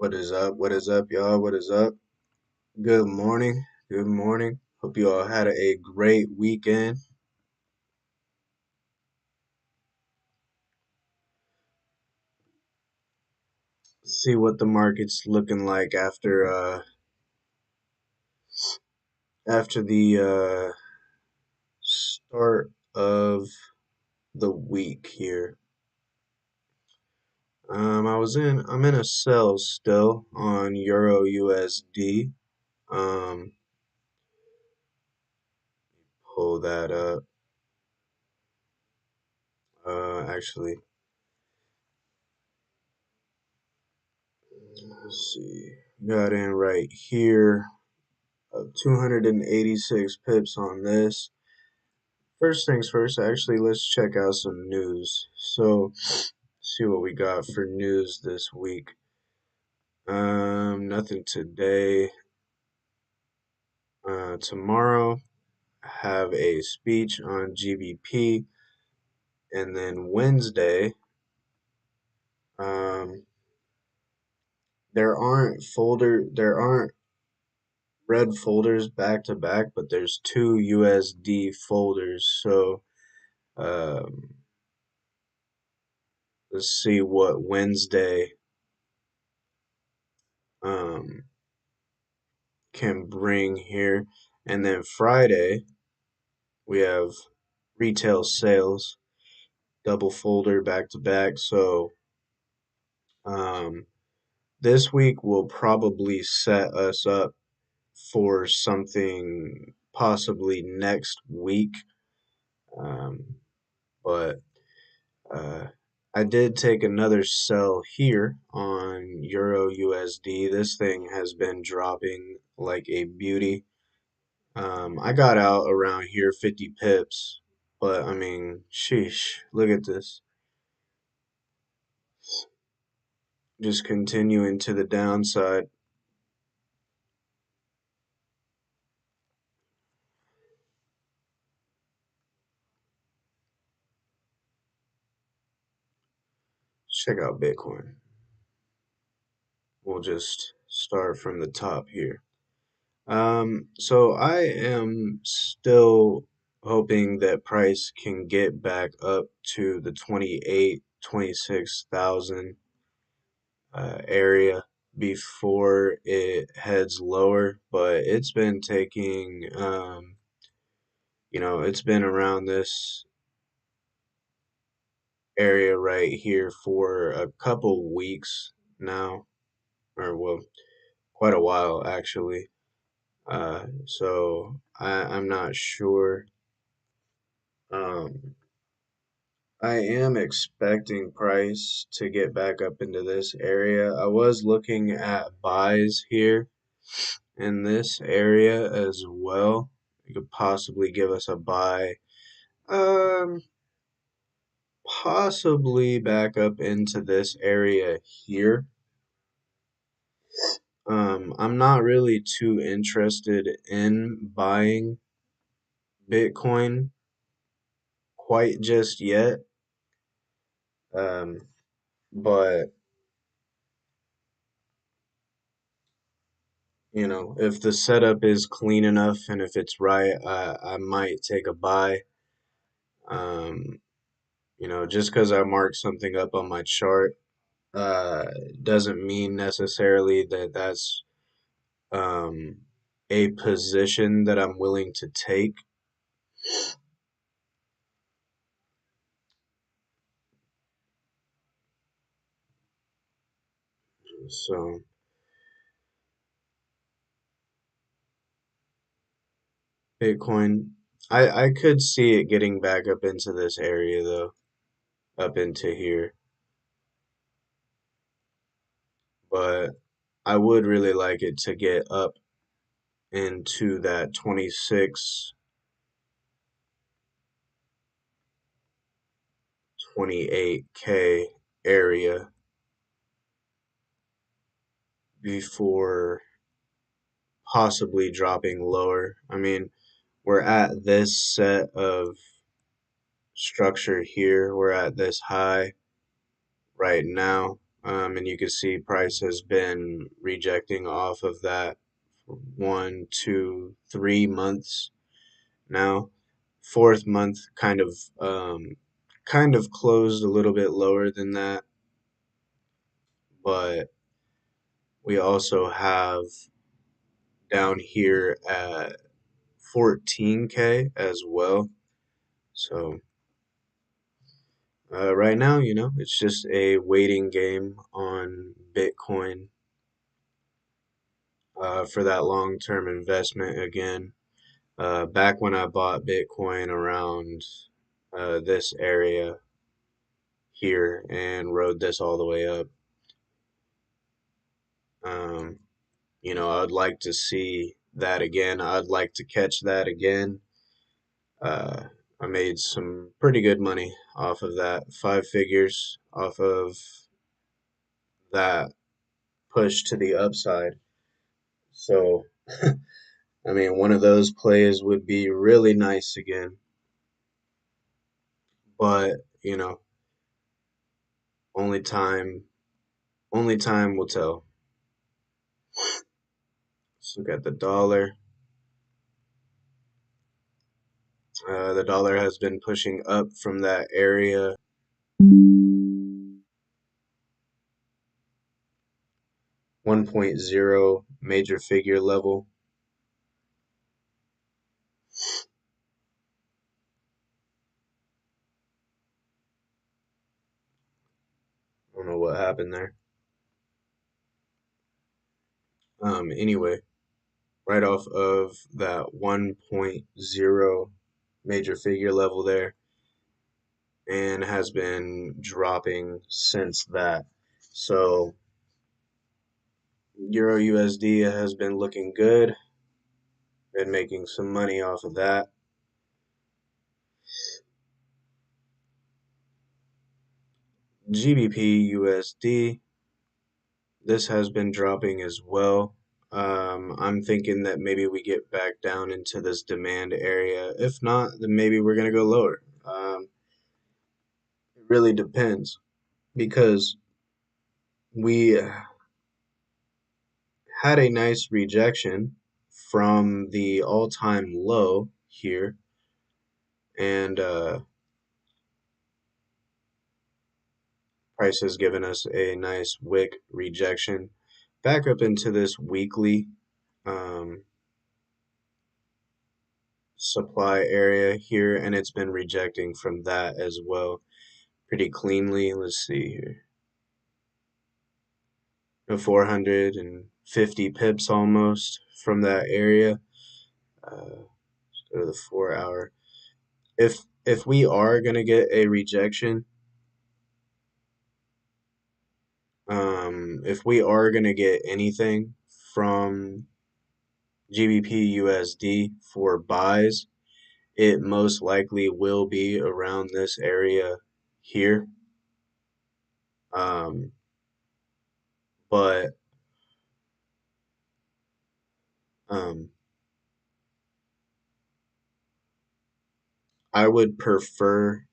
What is up? What is up, y'all? What is up? Good morning. Good morning. Hope you all had a great weekend. See what the market's looking like after the start of the week here. I'm in a sell still on Euro USD. Um, Pull that up. Actually, let's see. Got in right here. 286 pips on this. First things first, actually, let's check out some news. So, see what we got for news this week. Nothing today. Tomorrow, have a speech on GBP, and then Wednesday, um, there aren't red folders back to back, but there's two USD folders. So, um, let's see what Wednesday um can bring here. And then Friday, we have retail sales, double folder back to back. So um, this week will probably set us up for something possibly next week. Um, but uh, I did take another sell here on Euro USD. This thing has been dropping like a beauty. I got out around here 50 pips, but I mean, sheesh, look at this. Just continuing to the downside. Check out Bitcoin. We'll just start from the top here. So I am still hoping that price can get back up to the 28, 26,000 area before it heads lower, but it's been taking it's been around this area right here for a couple weeks now, or well, quite a while actually. So I'm not sure. Um, I am expecting price to get back up into this area. I was looking at buys here in this area as well. You could possibly give us a buy. Um, Possibly back up into this area here. I'm not really too interested in buying Bitcoin quite just yet. Um, but if the setup is clean enough and if it's right, I might take a buy. Um, just because I mark something up on my chart, uh, doesn't mean necessarily that that's um, a position that I'm willing to take. So Bitcoin, I could see it getting back up into this area though, up into here, but I would really like it to get up into that 26, 28K area before possibly dropping lower. I mean, we're at this set of structure here. We're at this high right now. And you can see price has been rejecting off of that for 1, 2, 3 months now. Fourth month kind of closed a little bit lower than that, but we also have down here at 14K as well. So right now, it's just a waiting game on Bitcoin for that long-term investment again. Back when I bought Bitcoin around this area here and rode this all the way up, um, I'd like to see that again. I'd like to catch that again. Uh, I made some pretty good money off of that, 5 figures off of that push to the upside. So, I mean, one of those plays would be really nice again, but only time, only time will tell. Let's look at the dollar. The dollar has been pushing up from that area. 1.0 major figure level. I don't know what happened there. Anyway, right off of that 1.0 major figure level there, and has been dropping since that. So Euro USD has been looking good, been making some money off of that. GBP USD, this has been dropping as well. I'm thinking that maybe we get back down into this demand area. If not, then maybe we're going to go lower. It really depends because we had a nice rejection from the all-time low here, and price has given us a nice wick rejection back up into this weekly um, supply area here, and it's been rejecting from that as well pretty cleanly. Let's see here. 450 pips almost from that area. Let's go to the 4 hour. If we are gonna get a rejection, if we are gonna get anything from GBP USD for buys, it most likely will be around this area here. Um, but um, I would prefer,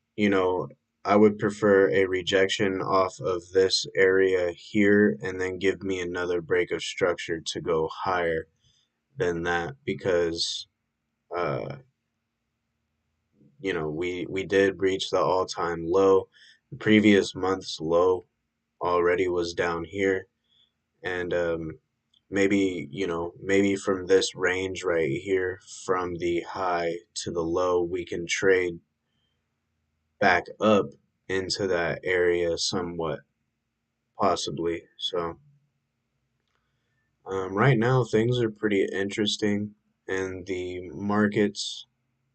I would prefer a rejection off of this area here and then give me another break of structure to go higher than that because, uh, we did reach the all-time low. The previous month's low already was down here, and maybe from this range right here, from the high to the low, we can trade back up into that area somewhat, possibly. So, right now things are pretty interesting in the markets,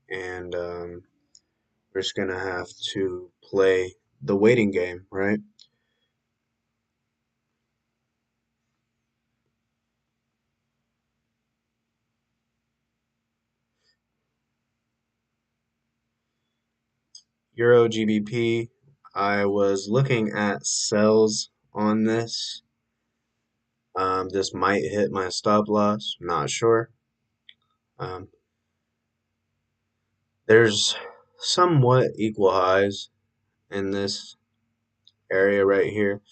and we're just gonna have to play the waiting game, right? Euro GBP, I was looking at sells on this. This might hit my stop loss, not sure. Um, there's somewhat equal highs in this area right here,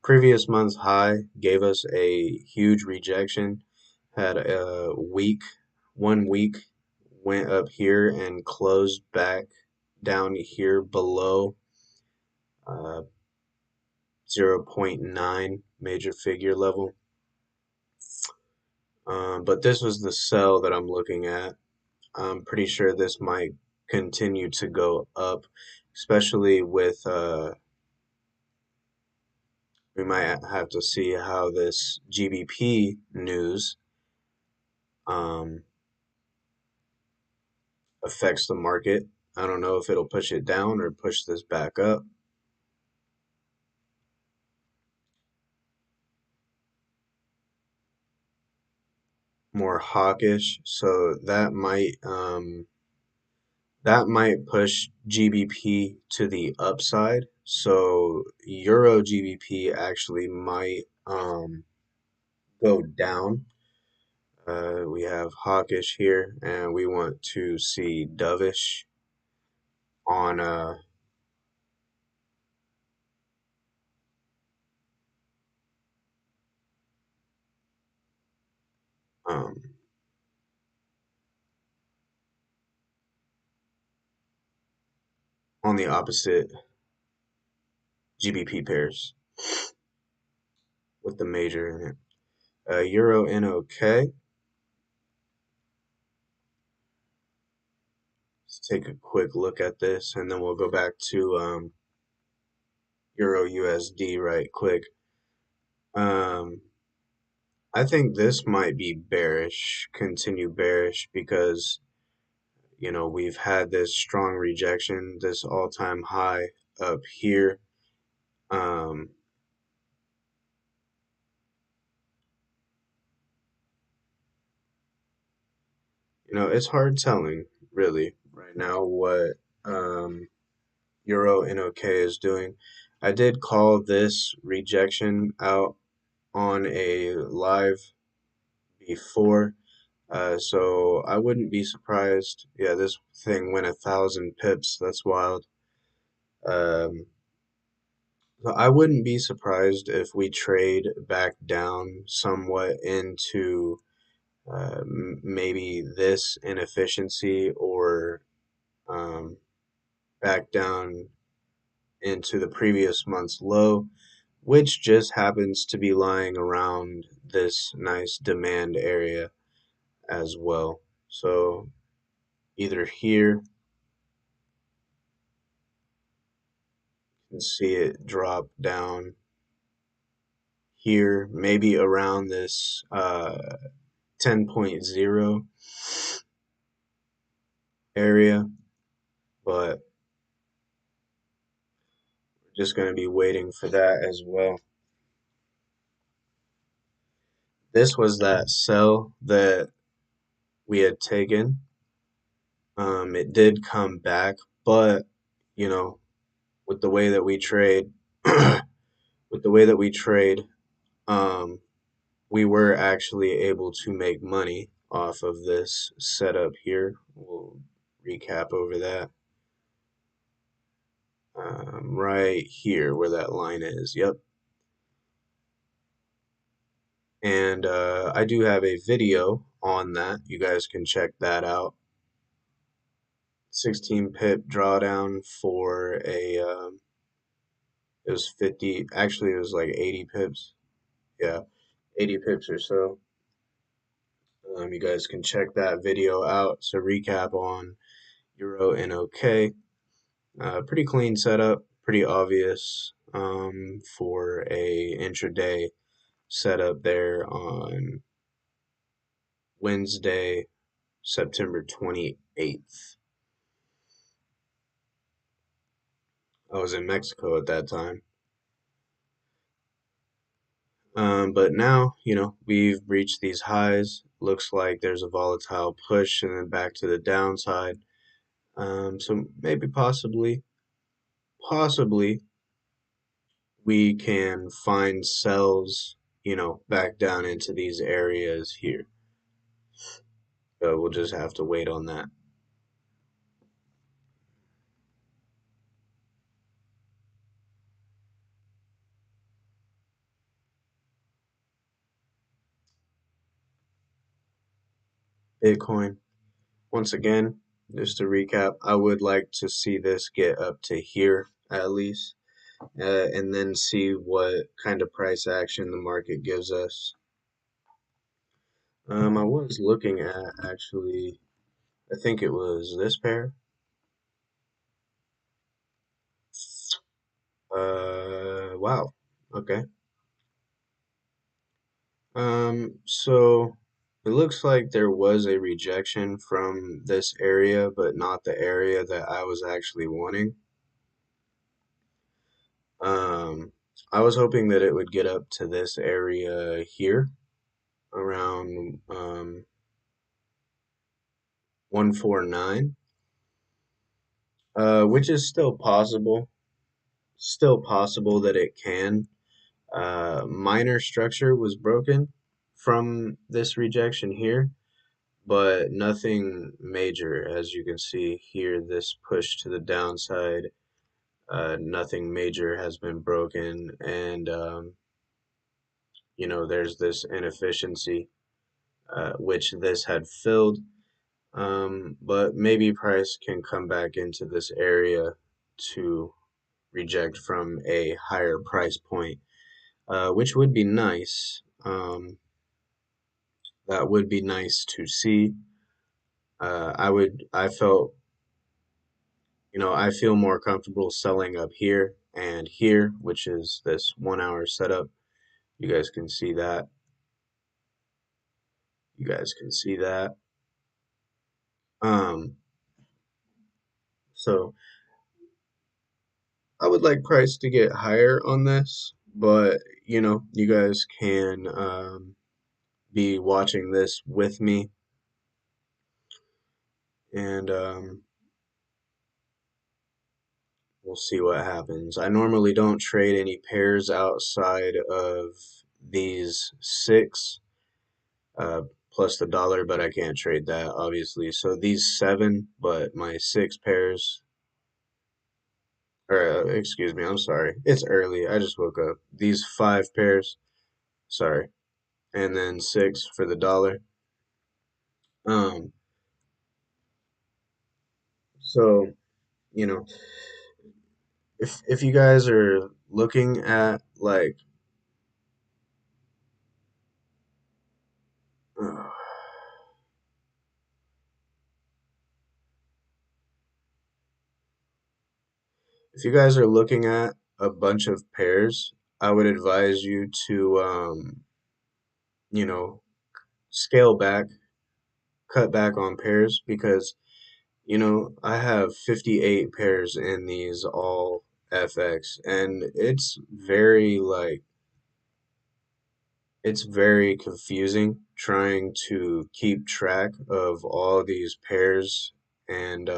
Previous month's high gave us a huge rejection. Had a week, 1 week, went up here and closed back down here below uh, zero point 0.9 major figure level. But this was the sell that I'm looking at. I'm pretty sure this might continue to go up, especially with we might have to see how this GBP news um, affects the market. I don't know if it'll push it down or push this back up. More hawkish, so that might push GBP to the upside. So Euro GBP actually might go down. We have hawkish here, and we want to see dovish on um, on the opposite GBP pairs with the major in it. Euro NOK. Let's take a quick look at this, and then we'll go back to Euro USD right quick. Um, I think this might be bearish, continue bearish, because we've had this strong rejection, this all-time high up here. Um, it's hard telling really right now what um, Euro NOK is doing. I did call this rejection out on a live before. So I wouldn't be surprised. Yeah, this thing went 1,000 pips. That's wild. Um, so I wouldn't be surprised if we trade back down somewhat into maybe this inefficiency or um, back down into the previous month's low, which just happens to be lying around this nice demand area as well. So either here, you can see it drop down here, maybe around this 10.0 area, but we're just going to be waiting for that as well. This was that sell that we had taken. It did come back, but you know, with the way that we trade, with the way that we trade, um, we were actually able to make money off of this setup here. We'll recap over that. Right here where that line is. Yep. And I do have a video on that. You guys can check that out. 16 pip drawdown for it was 50, actually it was like 80 pips. Yeah, 80 pips or so. You guys can check that video out. So recap on Euro NOK. Pretty clean setup, pretty obvious for a intraday setup there on Wednesday, September 28th. I was in Mexico at that time. But now, we've reached these highs. Looks like there's a volatile push and then back to the downside. So maybe possibly we can find sells, back down into these areas here. So we'll just have to wait on that. Bitcoin. Once again, just to recap, I would like to see this get up to here at least, and then see what kind of price action the market gives us. I was looking at actually, I think it was this pair. Wow. Okay. So it looks like there was a rejection from this area, but not the area that I was actually wanting. Um, I was hoping that it would get up to this area here around 149, which is still possible that it can. Minor structure was broken from this rejection here, but nothing major. As you can see here, this push to the downside, nothing major has been broken, and there's this inefficiency, which this had filled. But maybe price can come back into this area to reject from a higher price point, which would be nice. That would be nice to see. I felt, I feel more comfortable selling up here and here, which is this 1 hour setup. You guys can see that. You guys can see that. Um, so I would like price to get higher on this, but you guys can be watching this with me, and we'll see what happens. I normally don't trade any pairs outside of these six, uh, plus the dollar, but I can't trade that obviously. So these seven, but my six pairs, or excuse me, I'm sorry. It's early. I just woke up. These five pairs, sorry, and then six for the dollar. Um, so you know, if you guys are looking at like, uh, if you guys are looking at a bunch of pairs, I would advise you to you know, scale back, cut back on pairs because I have 58 pairs in these all FX, and it's very confusing trying to keep track of all these pairs and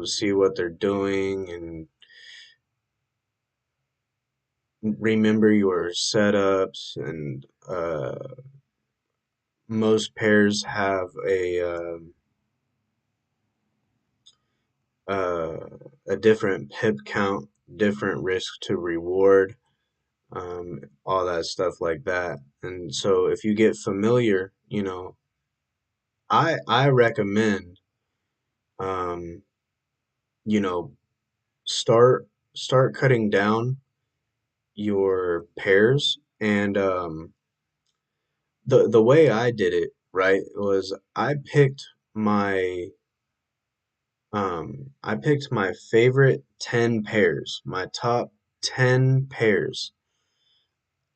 see what they're doing and remember your setups. And most pairs have uh, a different pip count, different risk to reward, all that stuff like that. And so if you get familiar, I recommend, um, you know, start start cutting down your pairs. And the way I did it, right, was I picked my favorite 10 pairs, my top 10 pairs.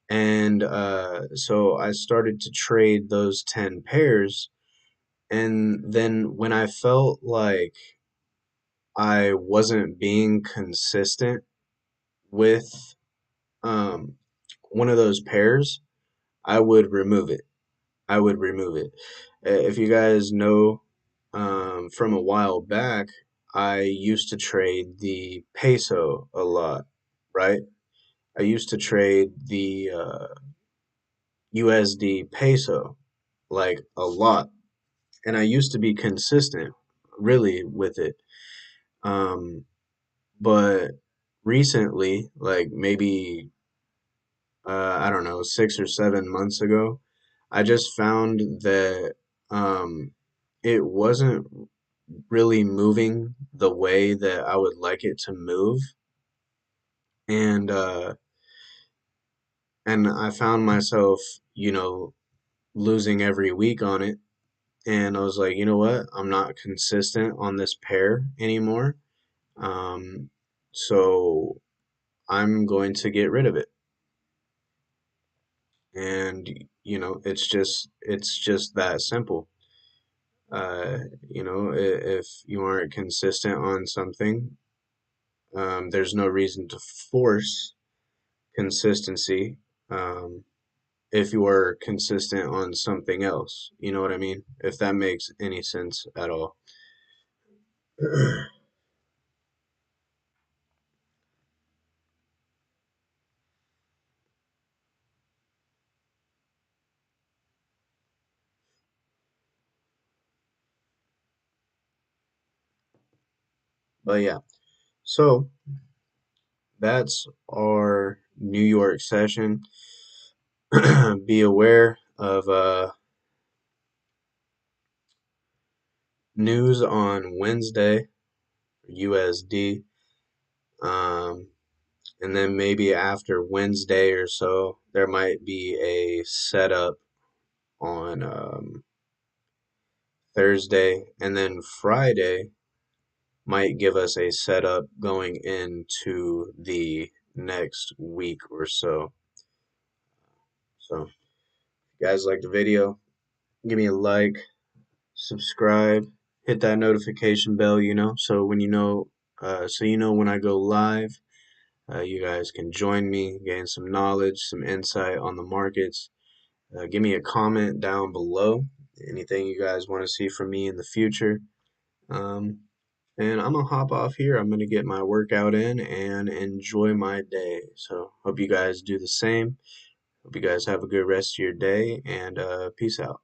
And so I started to trade those 10 pairs. And then when I felt like I wasn't being consistent with um, one of those pairs, I would remove it. I would remove it. If you guys know, from a while back, I used to trade the peso a lot, right? I used to trade the USD peso like a lot, and I used to be consistent really with it. Um, but recently, like maybe I don't know, 6 or 7 months ago, I just found that um, it wasn't really moving the way that I would like it to move, and I found myself, losing every week on it. And I was like, you know what? I'm not consistent on this pair anymore. Um, so I'm going to get rid of it. And it's just that simple. If you aren't consistent on something, there's no reason to force consistency. Um, if you are consistent on something else, you know what I mean? If that makes any sense at all. But yeah, so that's our New York session. Be aware of news on Wednesday, USD, um, and then maybe after Wednesday or so, there might be a setup on Thursday, and then Friday might give us a setup going into the next week or so. So, if you guys like the video, give me a like, subscribe, hit that notification bell, so you know when I go live. You guys can join me, gain some knowledge, some insight on the markets. Give me a comment down below. Anything you guys want to see from me in the future. Um, and I'm gonna hop off here. I'm gonna get my workout in and enjoy my day. So hope you guys do the same. Hope you guys have a good rest of your day and peace out.